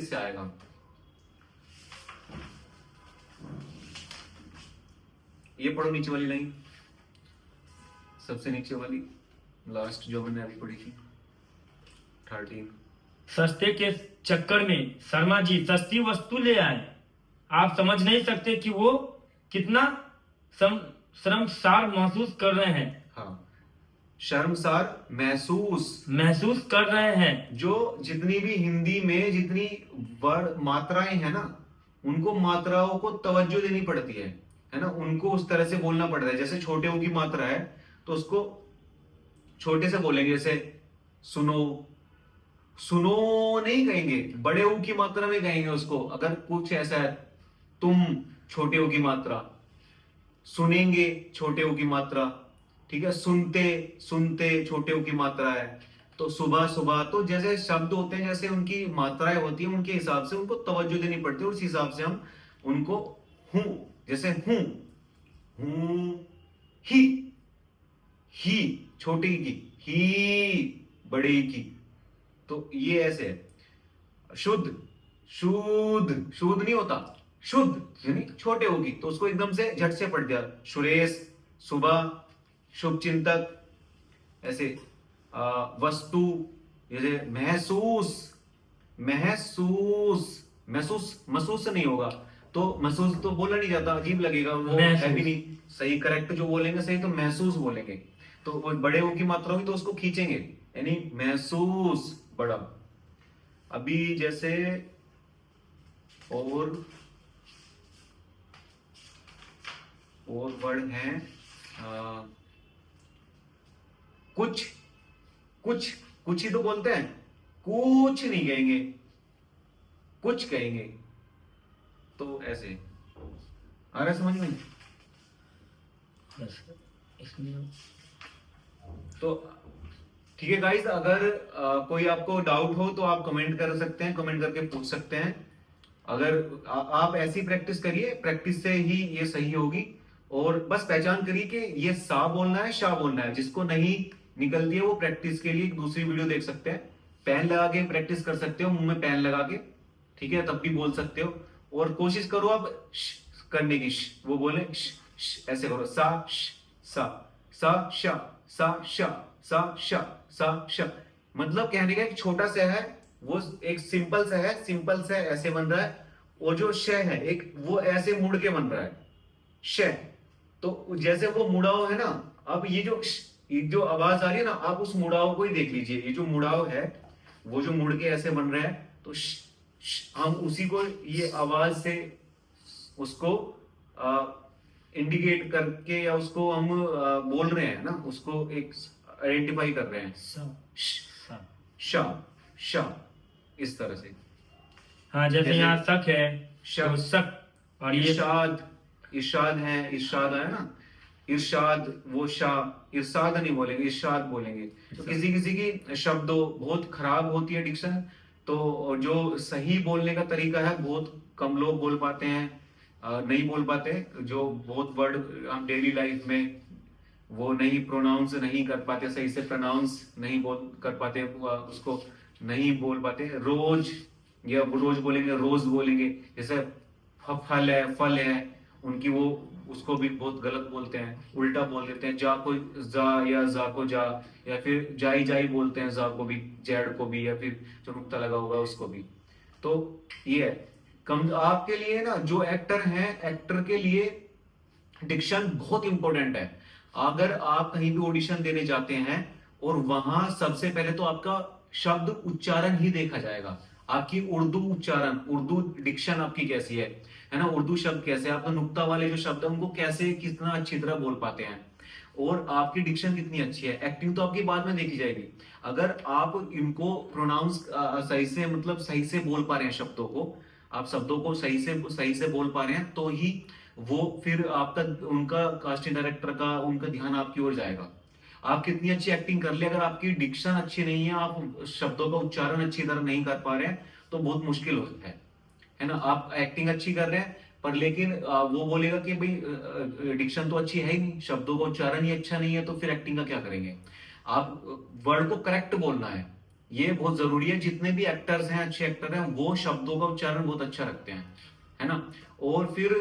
इससे आएगा। ये पढ़ो नीचे वाली लाइन, सबसे नीचे वाली, लास्ट जो मैंने अभी पढ़ी थी 13। सस्ते के चक्कर में शर्मा जी सस्ती वस्तु ले आए। आप समझ नहीं सकते कि वो कितना शर्मसार महसूस कर रहे हैं। हाँ, शर्मसार महसूस कर रहे हैं। जो जितनी भी हिंदी में जितनी वर्ड मात्राएं है ना, उनको मात्राओं को तवज्जो देनी पड़ती है ना, उनको उस तरह से बोलना पड़ता है। जैसे छोटे ऊ की मात्रा है तो उसको छोटे से बोलेंगे, जैसे सुनो, सुनो नहीं कहेंगे, बड़े ऊ की मात्रा में कहेंगे उसको। अगर कुछ ऐसा है, तुम छोटे ऊ की मात्रा, सुनेंगे छोटे ऊ की मात्रा, ठीक है, सुनते सुनते छोटे ऊ की मात्रा है। तो सुबह सुबह, तो जैसे शब्द होते हैं जैसे उनकी मात्राएं होती हैं, उनके हिसाब से उनको तवज्जो देनी पड़ती है, उस हिसाब से हम उनको हूं, जैसे हूं, ही छोटी की, ही बड़ी की, तो ये ऐसे है। शुद्ध, शुद्ध नहीं होता, शुद्ध यानी छोटे होगी, तो उसको एकदम से झट से पढ़ दिया। सुरेश, सुबह, शुभ चिंतक, ऐसे वस्तु, जैसे महसूस, महसूस नहीं होगा, तो महसूस तो बोला नहीं जाता, अजीब लगेगा, वो है भी नहीं सही। करेक्ट जो बोलेंगे सही तो महसूस बोलेंगे, तो वो बड़े ओ की मात्रा होगी तो उसको खींचेंगे, यानी महसूस बड़ा। अभी जैसे और वर्ड हैं, कुछ ही तो बोलते हैं, कुछ नहीं कहेंगे, कुछ कहेंगे, तो ऐसे आ रहा है समझ में? तो ठीक है गाइस, अगर कोई आपको डाउट हो तो आप कमेंट कर सकते हैं, कमेंट करके पूछ सकते हैं। अगर आप ऐसी प्रैक्टिस करिए, प्रैक्टिस से ही ये सही होगी। और बस पहचान करिए कि ये सा बोलना है, शाह बोलना है। जिसको नहीं निकलती है वो प्रैक्टिस के लिए एक दूसरी वीडियो देख सकते हैं। पेन लगा के प्रैक्टिस कर सकते हो, मुंह में पेन लगा के, ठीक है, तब भी बोल सकते हो। और कोशिश करो आप करने की, वो बोले ऐसे करो, सा सा सा शा सा शा सा शा सा शा। मतलब कहने का एक छोटा सा है, वो एक सिंपल सा है, सिंपल सा ऐसे बन रहा है, और जो श है एक वो ऐसे मुड़ के बन रहा है, श। तो जैसे वो मुड़ाव है ना, अब ये जो आवाज आ रही है ना, आप उस मुड़ाव को ही देख लीजिए। ये जो मुड़ाव है वो जो मुड़ के ऐसे बन रहा है, तो हम उसी को ये आवाज से उसको इंडिकेट करके, या उसको हम बोल रहे हैं ना, उसको एक आइडेंटिफाई कर रहे हैं, शा शा, इस तरह से। हाँ, जैसे यहाँ शक है, तो शक, और ये इरशाद है, इरशाद है ना, इरशाद, वो शाह, इरशाद नहीं बोलेंगे, इरशाद बोलेंगे। तो किसी किसी की शब्दों बहुत खराब होती है डिक्शन, तो जो सही बोलने का तरीका है बहुत कम लोग बोल पाते हैं, नहीं बोल पाते। जो बहुत वर्ड हम डेली लाइफ में वो नहीं प्रोनाउंस नहीं कर पाते, सही से प्रोनाउंस नहीं बोल कर पाते, उसको नहीं बोल पाते। रोज, या रोज बोलेंगे, रोज बोलेंगे। जैसे फल है, उनकी वो उसको भी बहुत गलत बोलते हैं, उल्टा बोल देते हैं। जा को जा, या जा को जा, या फिर जाई जाई बोलते हैं, जा को भी, जेड को भी, या फिर जो नुक्ता लगा होगा उसको भी। तो ये है कम आपके लिए ना, जो एक्टर हैं, एक्टर के लिए डिक्शन बहुत इंपॉर्टेंट है। अगर आप कहीं भी ऑडिशन देने जाते हैं और वहां सबसे पहले तो आपका शब्द उच्चारण ही देखा जाएगा, आपकी उर्दू उच्चारण, उर्दू डिक्शन आपकी कैसी है ना, उर्दू शब्द कैसे, आपका नुक्ता वाले जो शब्द है उनको कैसे, कितना अच्छी तरह बोल पाते हैं, और आपकी डिक्शन कितनी अच्छी है। एक्टिंग तो आपकी बाद में देखी जाएगी। अगर आप इनको प्रोनाउंस सही से, मतलब सही से बोल पा रहे हैं शब्दों को, आप शब्दों को सही से बोल पा रहे हैं, तो ही वो फिर आपका, उनका कास्टिंग डायरेक्टर का, उनका ध्यान आपकी ओर जाएगा। आप कितनी अच्छी एक्टिंग कर ले, अगर आपकी डिक्शन अच्छी नहीं है, आप शब्दों का उच्चारण अच्छी तरह नहीं कर पा रहे हैं, तो बहुत मुश्किल होता है ना। आप एक्टिंग अच्छी कर रहे हैं, पर लेकिन वो बोलेगा कि भाई डिक्शन तो अच्छी है ही नहीं, शब्दों का उच्चारण ही अच्छा नहीं है, तो फिर एक्टिंग का क्या करेंगे। आप वर्ड को करेक्ट बोलना है, ये बहुत जरूरी है। जितने भी एक्टर्स हैं, अच्छे एक्टर हैं, वो शब्दों का उच्चारण बहुत अच्छा रखते हैं, है ना। और फिर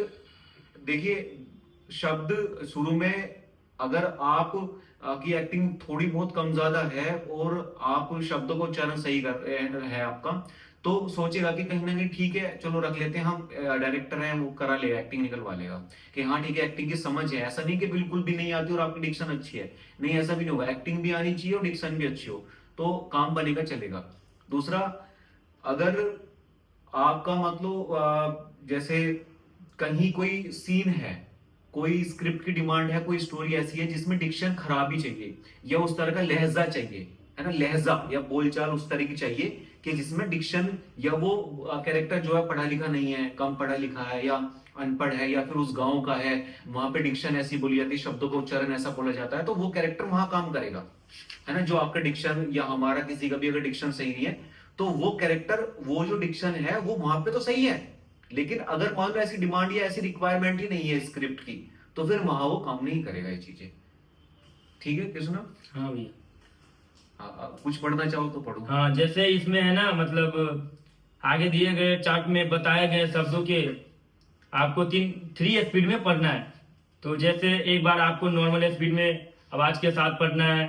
देखिए, शब्द शुरू में अगर आप की एक्टिंग थोड़ी बहुत कम ज्यादा है और आप शब्दों का उच्चारण सही कर रहे है आपका, तो सोचेगा कि कहीं ना कहीं ठीक है, चलो रख लेते हैं, हम डायरेक्टर हैं, वो करा लेगा, एक्टिंग निकलवा लेगा कि हाँ ठीक है, एक्टिंग की समझ है। ऐसा नहीं कि बिल्कुल भी नहीं आती और आपकी डिक्शन अच्छी है, नहीं, ऐसा भी नहीं होगा। एक्टिंग भी आनी चाहिए और डिक्शन भी अच्छी हो, तो काम बनेगा, चलेगा। दूसरा, अगर आपका मतलब जैसे कहीं कोई सीन है, कोई स्क्रिप्ट की डिमांड है, कोई स्टोरी ऐसी है जिसमें डिक्शन खराब ही चाहिए, या उस तरह का लहजा चाहिए, है ना, लहजा या बोलचाल उस तरह की चाहिए कि जिसमें डिक्शन, या वो कैरेक्टर जो है पढ़ा लिखा नहीं है, कम पढ़ा लिखा है, या अनपढ़ है, या फिर उस गांव का है, वहां पे डिक्शन ऐसी बोली जाती है, शब्दों का उच्चारण ऐसा बोला जाता है, तो वो कैरेक्टर वहां काम करेगा, है ना। जो आपका डिक्शन या हमारा किसी का भी अगर डिक्शन सही नहीं है, तो वो कैरेक्टर, वो जो डिक्शन है वो वहां पे तो सही है, लेकिन अगर मान लो ऐसी डिमांड या ऐसी रिक्वायरमेंट ही नहीं है स्क्रिप्ट की, तो फिर वहां वो काम नहीं करेगा ये चीजें। ठीक है कृष्णा? हाँ भैया। कुछ पढ़ना चाहो तो पढ़ो। हाँ, जैसे इसमें है ना, मतलब आगे दिए गए चार्ट में बताए गए शब्दों के आपको 3 स्पीड में पढ़ना है। तो जैसे एक बार आपको नॉर्मल स्पीड में आवाज के साथ पढ़ना है,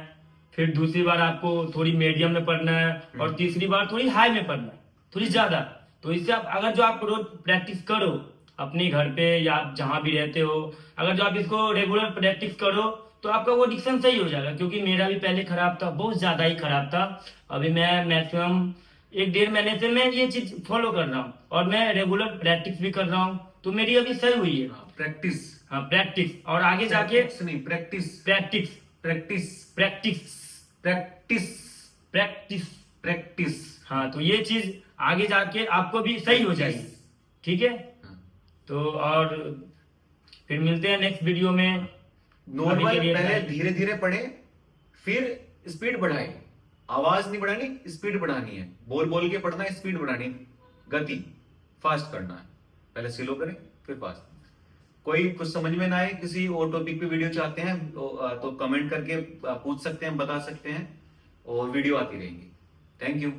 फिर दूसरी बार आपको थोड़ी मीडियम में पढ़ना है, और तीसरी बार थोड़ी हाई में पढ़ना है, थोड़ी ज्यादा। तो इससे आप अगर जो आप रोज प्रैक्टिस करो अपने घर पे या आप जहां भी रहते हो, अगर जो आप इसको रेगुलर प्रैक्टिस करो तो आपका वो डिक्शन सही हो जाएगा। क्योंकि मेरा भी पहले खराब था, बहुत ज्यादा ही खराब था। अभी मैं मैक्सिमम 1-1.5 महीने से मैं ये चीज फॉलो कर रहा हूँ, और मैं रेगुलर प्रैक्टिस भी कर रहा हूँ, तो मेरी अभी सही हुई है। प्रैक्टिस, हाँ, प्रैक्टिस, और आगे जाके नहीं, practice, practice practice, practice practice, practice. Practice. हाँ, तो ये चीज आगे जाके आपको भी सही हो जाएगी। ठीक है, तो और फिर मिलते हैं नेक्स्ट वीडियो में। अभी नॉर्मल के लिए पहले bye। धीरे धीरे पढ़े, फिर स्पीड बढ़ाए। आवाज नहीं बढ़ानी, स्पीड बढ़ानी है, बोल बोल के पढ़ना है, स्पीड बढ़ानी, गति फास्ट करना है। पहले स्लो करें फिर फास्ट। कोई कुछ समझ में ना आए, किसी और टॉपिक पे वीडियो चाहते हैं तो कमेंट करके पूछ सकते हैं, बता सकते हैं, और वीडियो आती रहेंगी। Thank you.